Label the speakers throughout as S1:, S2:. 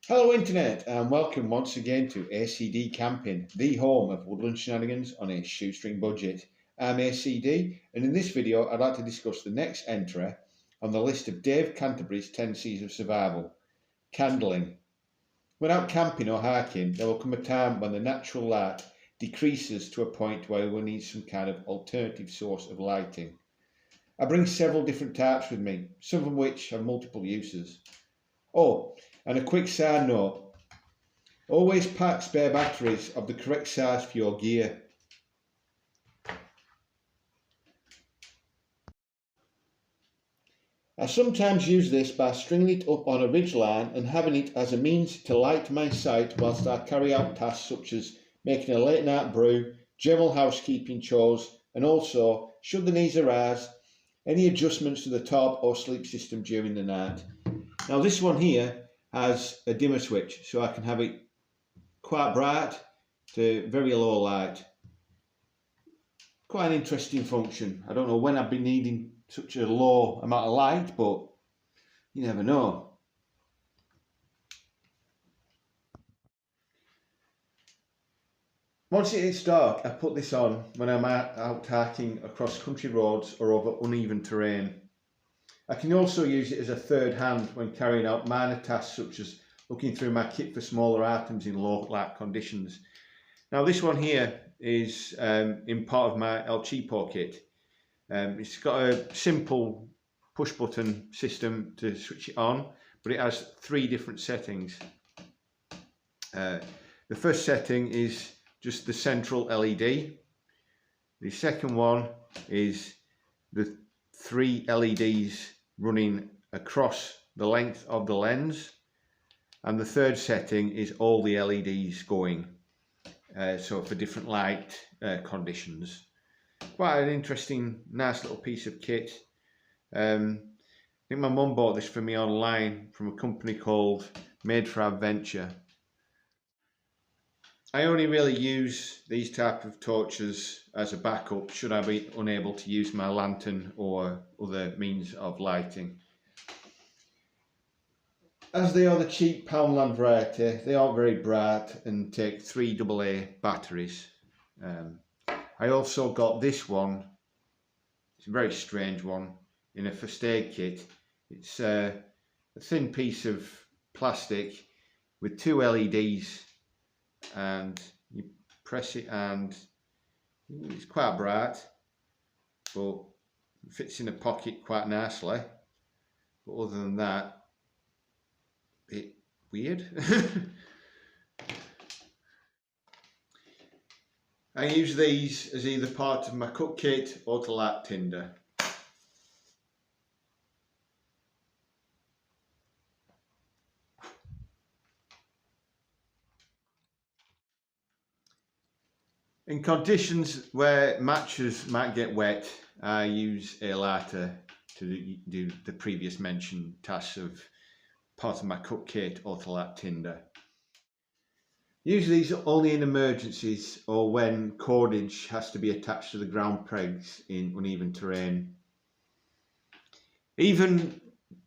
S1: Hello Internet and welcome once again to ACD Camping, the home of woodland shenanigans on a shoestring budget. I'm ACD and in this video I'd like to discuss the next entry on the list of Dave Canterbury's 10 C's of survival, candling. When out camping or hiking there will come a time when the natural light decreases to a point where we will need some kind of alternative source of lighting. I bring several different types with me, some of which have multiple uses. Oh, and a quick side note, always pack spare batteries of the correct size for your gear. I sometimes use this by stringing it up on a ridge line and having it as a means to light my sight whilst I carry out tasks such as making a late night brew, general housekeeping chores, and also, should the needs arise, any adjustments to the top or sleep system during the night. Now this one here has a dimmer switch, so I can have it quite bright to very low light. Quite an interesting function. I don't know when I've been needing such a low amount of light, but you never know. Once it gets dark, I put this on when I'm out hiking across country roads or over uneven terrain. I can also use it as a third hand when carrying out minor tasks such as looking through my kit for smaller items in low light conditions. Now this one here is in part of my El Cheapo kit. It's got a simple push button system to switch it on, but it has three different settings. The first setting is just the central LED. The second one is the three LEDs running across the length of the lens, and the third setting is all the LEDs going, so for different light conditions. Quite an interesting, nice little piece of kit. I think my mum bought this for me online from a company called Made for Adventure. I only really use these type of torches as a backup should I be unable to use my lantern or other means of lighting. As they are the cheap Poundland variety, they aren't very bright and take 3 AA batteries. I also got this one. It's a very strange one in a first aid kit. It's a thin piece of plastic with 2 LEDs, and you press it and it's quite bright, but it fits in a pocket quite nicely. But other than that, a bit weird. I use these as either part of my cook kit or to light tinder. In conditions where matches might get wet, I use a lighter to do the previous mentioned tasks of part of my cook kit or to light tinder. Use these only in emergencies or when cordage has to be attached to the ground pegs in uneven terrain. Even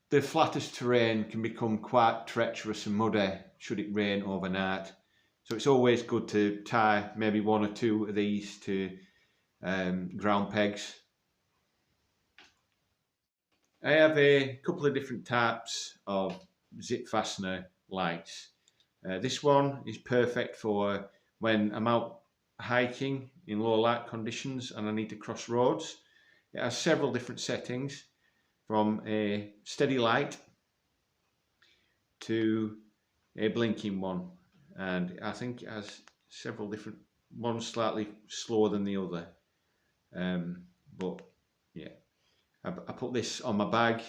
S1: the flattest terrain can become quite treacherous and muddy should it rain overnight. So it's always good to tie maybe 1 or 2 of these to ground pegs. I have a couple of different types of zip fastener lights. This one is perfect for when I'm out hiking in low light conditions and I need to cross roads. It has several different settings, from a steady light to a blinking one, and I think it has several different ones, slightly slower than the other, but yeah, I put this on my bag,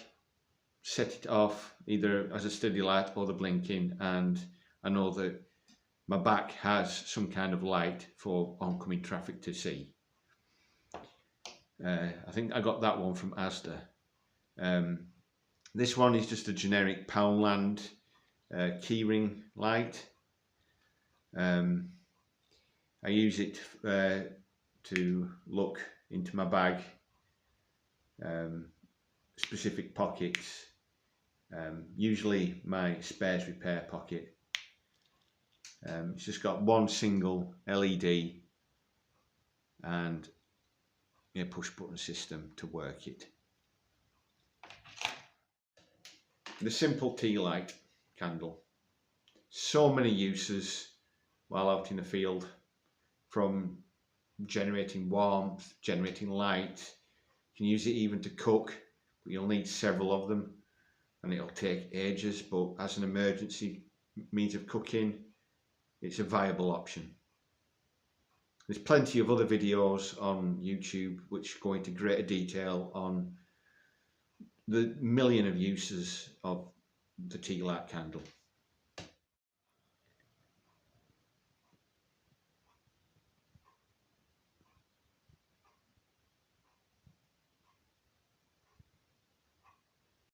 S1: set it off either as a steady light or the blinking, and I know that my back has some kind of light for oncoming traffic to see. I think I got that one from Asda. This one is just a generic Poundland keyring light. I use it to look into my bag, specific pockets, usually my spares repair pocket, It's just got one single LED and a push button system to work it. The simple tea light candle. So many uses while out in the field, from generating warmth, generating light. You can use it even to cook, but you'll need several of them and it'll take ages, but as an emergency means of cooking, it's a viable option. There's plenty of other videos on YouTube which go into greater detail on the million of uses of the tea light candle.